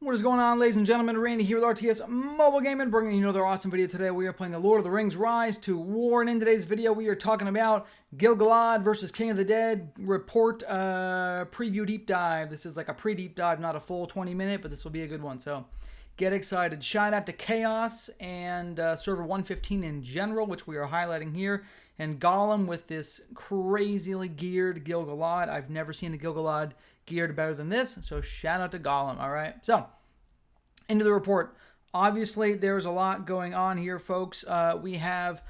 What is going on, ladies and gentlemen? Randy here with RTS Mobile Gaming, bringing you another awesome video today. We are playing the Lord of the Rings Rise to War, and in today's video we are talking about Gil-Galad versus King of the Dead report preview deep dive. This is like a pre-deep dive, not a full 20-minute, but this will be a good one, so get excited. Shout out to Kaos and server 115 in general, which we are highlighting here, and Gollum with this crazily geared Gil-Galad. I've never seen a Gil-Galad geared better than this, so shout out to Gollum. All right, so into the report. Obviously there's a lot going on here, folks. We have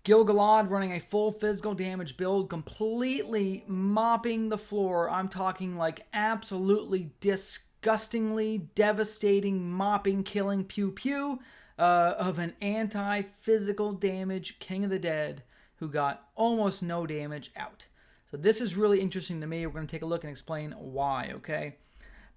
Gil-Galad running a full physical damage build, completely mopping the floor. I'm talking like absolutely disgustingly devastating mopping, killing pew pew of an anti-physical damage King of the Dead who got almost no damage out. So this is really interesting to me. We're going to take a look and explain why, okay?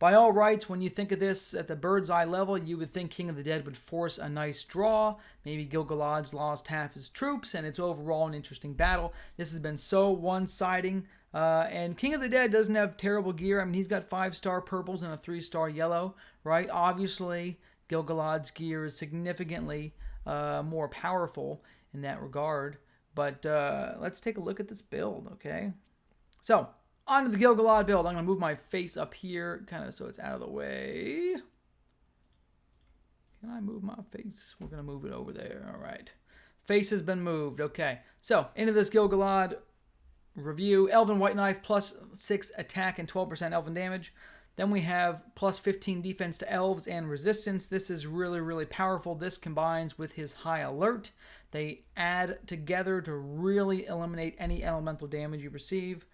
By all rights, when you think of this at the bird's eye level, you would think King of the Dead would force a nice draw. Maybe Gil-Galad's lost half his troops, and it's overall an interesting battle. This has been so one-siding, and King of the Dead doesn't have terrible gear. I mean, he's got 5-star purples and a 3-star yellow, right? Obviously, Gil-Galad's gear is significantly more powerful in that regard. But let's take a look at this build, okay? So, on to the Gil-Galad build. I'm going to move my face up here, kind of so it's out of the way. Can I move my face? We're going to move it over there. All right. Face has been moved. Okay. So, into this Gil-Galad review. Elven White Knife, plus 6 attack and 12% elven damage. Then we have plus 15 defense to elves and resistance. This is really, really powerful. This combines with his high alert. They add together to really eliminate any elemental damage you receive.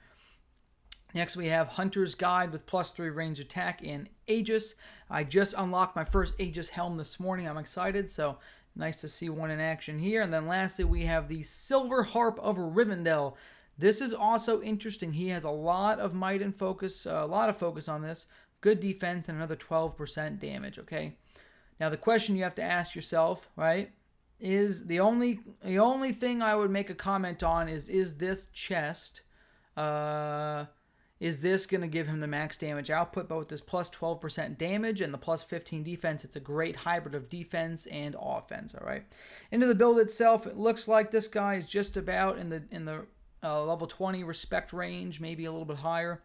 Next, we have Hunter's Guide with plus 3 range attack and Aegis. I just unlocked my first Aegis helm this morning. I'm excited, so nice to see one in action here. And then lastly, we have the Silver Harp of Rivendell. This is also interesting. He has a lot of might and focus, a lot of focus on this. Good defense and another 12% damage, okay? Now, the question you have to ask yourself, right, is the only thing I would make a comment on is this chest, is this going to give him the max damage output? But with this plus 12% damage and the plus 15 defense, it's a great hybrid of defense and offense, all right? Into the build itself, it looks like this guy is just about in the level 20 respect range, maybe a little bit higher.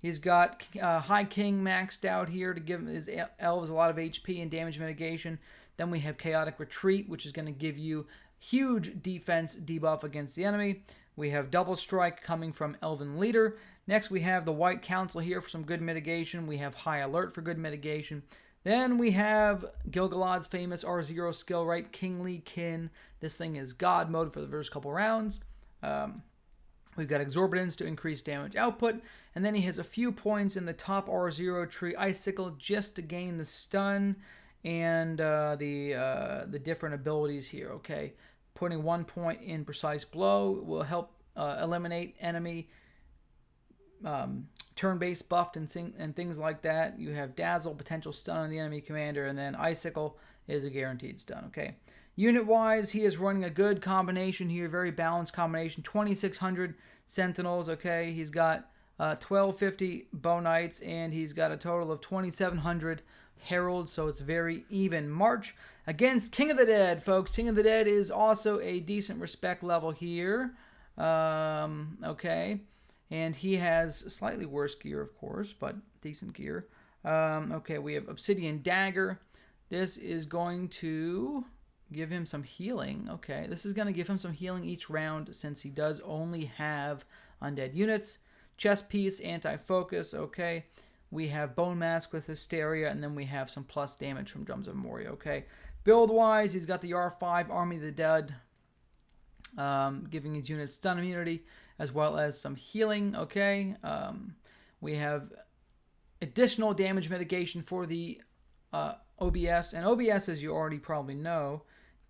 He's got High King maxed out here to give his elves a lot of HP and damage mitigation. Then we have Chaotic Retreat, which is going to give you huge defense debuff against the enemy. We have Double Strike coming from Elven Leader. Next, we have the White Council here for some good mitigation. We have High Alert for good mitigation. Then we have Gil-Galad's famous R0 skill, right? Kingly Kin. This thing is God mode for the first couple rounds. We've got Exorbitance to increase damage output. And then he has a few points in the top R0 tree, Icicle, just to gain the stun and the different abilities here, okay? Putting 1 point in Precise Blow will help eliminate enemy turn-based buffed and things like that. You have Dazzle, potential stun on the enemy commander, and then Icicle is a guaranteed stun, okay? Unit-wise, he is running a good combination here, very balanced combination. 2,600 Sentinels, okay? He's got 1,250 Bow Knights, and he's got a total of 2,700 Heralds, so it's very even march against King of the Dead, folks. King of the Dead is also a decent respect level here, okay? And he has slightly worse gear, of course, but decent gear. Okay, we have Obsidian Dagger. This is going to give him some healing. Okay, this is going to give him some healing each round since he does only have undead units. Chest Piece, Anti-Focus, okay. We have Bone Mask with Hysteria, and then we have some plus damage from Drums of Moria, okay. Build-wise, he's got the R5, Army of the Dead, giving his units stun immunity, as well as some healing, okay. We have additional damage mitigation for the OBS, and OBS, as you already probably know,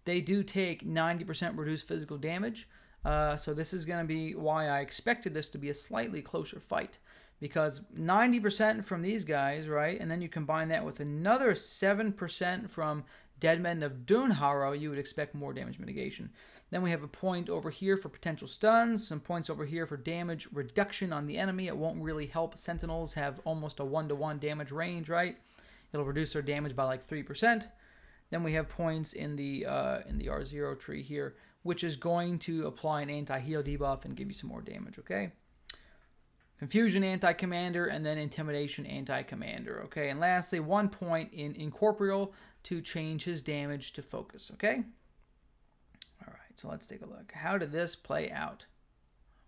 they do take 90% reduced physical damage, so this is going to be why I expected this to be a slightly closer fight, because 90% from these guys, right, and then you combine that with another 7% from Deadmen of Dunharrow, you would expect more damage mitigation. Then we have a point over here for potential stuns, some points over here for damage reduction on the enemy. It won't really help. Sentinels have almost a 1-to-1 damage range, right? It'll reduce their damage by like 3%. Then we have points in the R0 tree here, which is going to apply an anti-heal debuff and give you some more damage, okay? Confusion anti-commander, and then intimidation anti-commander, okay? And lastly, 1 point in incorporeal to change his damage to focus, okay? All right, so let's take a look. How did this play out?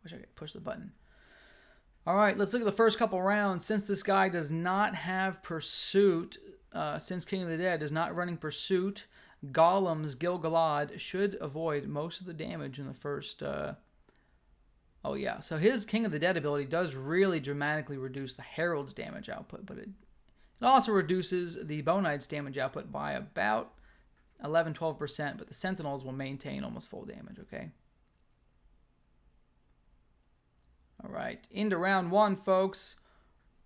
Wish I could push the button. All right, let's look at the first couple rounds. Since this guy does not have pursuit, since King of the Dead is not running pursuit, Gollum Gil-Galad should avoid most of the damage in the first... Oh yeah, so his King of the Dead ability does really dramatically reduce the Herald's damage output, but it also reduces the Bone-Knight's damage output by about 11-12%, but the Sentinels will maintain almost full damage, okay? All right, into round 1, folks.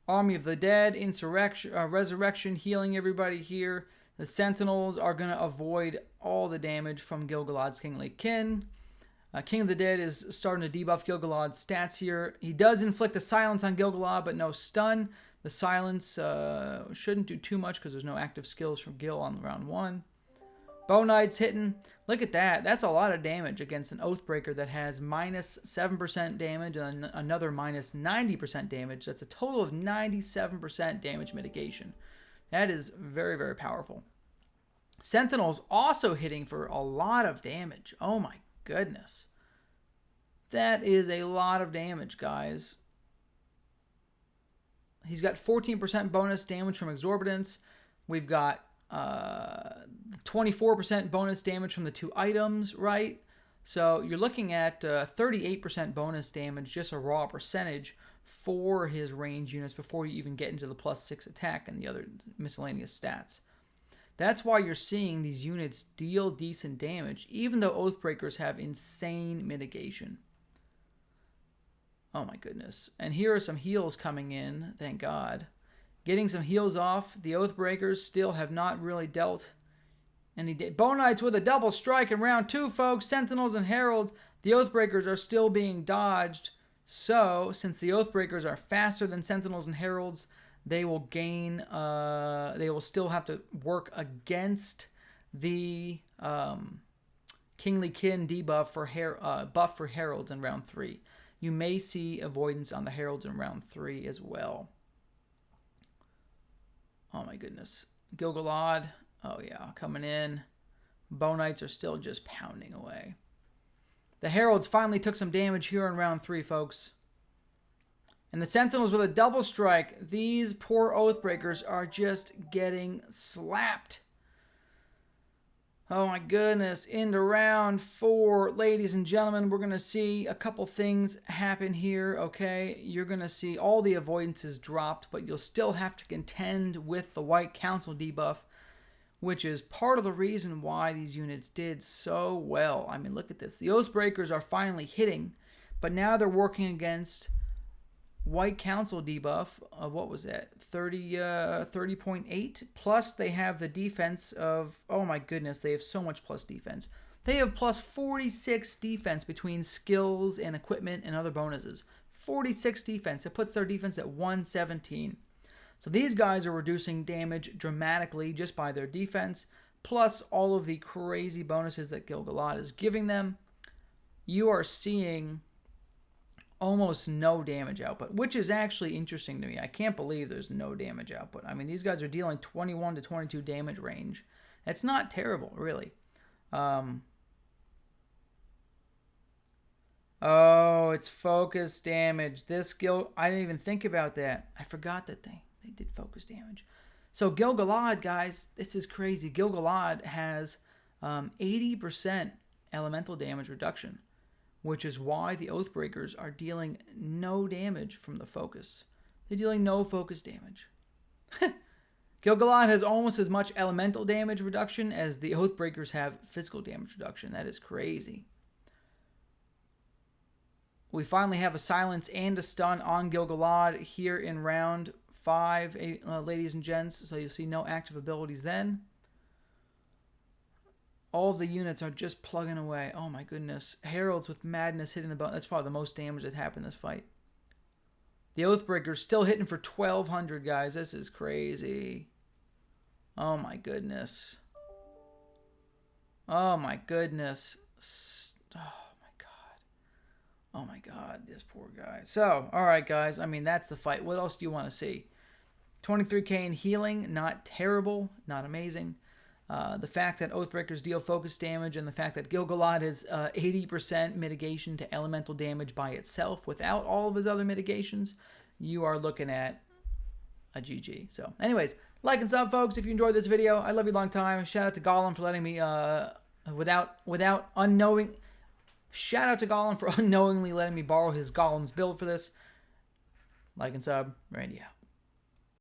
Army of the Dead, Insurrection, Resurrection, healing everybody here. The Sentinels are going to avoid all the damage from Gil-Galad's Kingly Kin. King of the Dead is starting to debuff Gil-Galad's stats here. He does inflict a silence on Gil-Galad, but no stun. The silence shouldn't do too much because there's no active skills from Gil on round 1. Bone Knight's hitting. Look at that. That's a lot of damage against an Oathbreaker that has minus 7% damage and another minus 90% damage. That's a total of 97% damage mitigation. That is very, very powerful. Sentinel's also hitting for a lot of damage. Oh my goodness. That is a lot of damage, guys. He's got 14% bonus damage from Exorbitance. We've got 24% bonus damage from the 2 items, right? So you're looking at 38% bonus damage, just a raw percentage for his range units before you even get into the +6 attack and the other miscellaneous stats. That's why you're seeing these units deal decent damage, even though Oathbreakers have insane mitigation. Oh my goodness. And here are some heals coming in, thank God. Getting some heals off. The Oathbreakers still have not really dealt any Bone Knights with a double strike in round 2, folks. Sentinels and Heralds. The Oathbreakers are still being dodged. So, since the Oathbreakers are faster than Sentinels and Heralds, they will gain, they will still have to work against the Kingly Kin debuff for buff for Heralds in round 3. You may see avoidance on the Heralds in round 3 as well. Oh my goodness. Gil-Galad, oh yeah, coming in. Bone Knights are still just pounding away. The Heralds finally took some damage here in round 3, folks. And the Sentinels with a double strike. These poor Oathbreakers are just getting slapped. Oh my goodness. Into round 4, ladies and gentlemen, we're going to see a couple things happen here, okay? You're going to see all the avoidances dropped, but you'll still have to contend with the White Council debuff, which is part of the reason why these units did so well. I mean, look at this. The Oathbreakers are finally hitting, but now they're working against White Council debuff of, what was that, 30.8, plus they have the defense of, oh my goodness, they have so much plus defense. They have plus 46 defense between skills and equipment and other bonuses. 46 defense. It puts their defense at 117. So these guys are reducing damage dramatically just by their defense, plus all of the crazy bonuses that Gil-Galad is giving them. You are seeing almost no damage output, which is actually interesting to me. I can't believe there's no damage output. I mean, these guys are dealing 21 to 22 damage range. That's not terrible, really. Oh, it's focus damage. This skill, I didn't even think about that. I forgot that they did focus damage. So Gil-Galad, guys, this is crazy. Gil-Galad has 80% elemental damage reduction, which is why the Oathbreakers are dealing no damage from the focus. They're dealing no focus damage. Gil-Galad has almost as much elemental damage reduction as the Oathbreakers have physical damage reduction. That is crazy. We finally have a silence and a stun on Gil-Galad here in round 5, ladies and gents. So you'll see no active abilities then. All the units are just plugging away. Oh my goodness. Heralds with madness hitting the button. That's probably the most damage that happened in this fight. The Oathbreaker's still hitting for 1,200, guys. This is crazy. Oh my goodness. Oh my goodness. Oh my god. Oh my god, this poor guy. So, alright guys, I mean, that's the fight. What else do you want to see? 23k in healing, not terrible, not amazing. The fact that Oathbreakers deal focus damage and the fact that Gil-Galad is 80% mitigation to elemental damage by itself without all of his other mitigations, you are looking at a GG. So anyways, like and sub, folks, if you enjoyed this video. I love you long time. Shout out to Gollum for letting me, shout out to Gollum for unknowingly letting me borrow his Gollum's build for this. Like and sub, Randy out.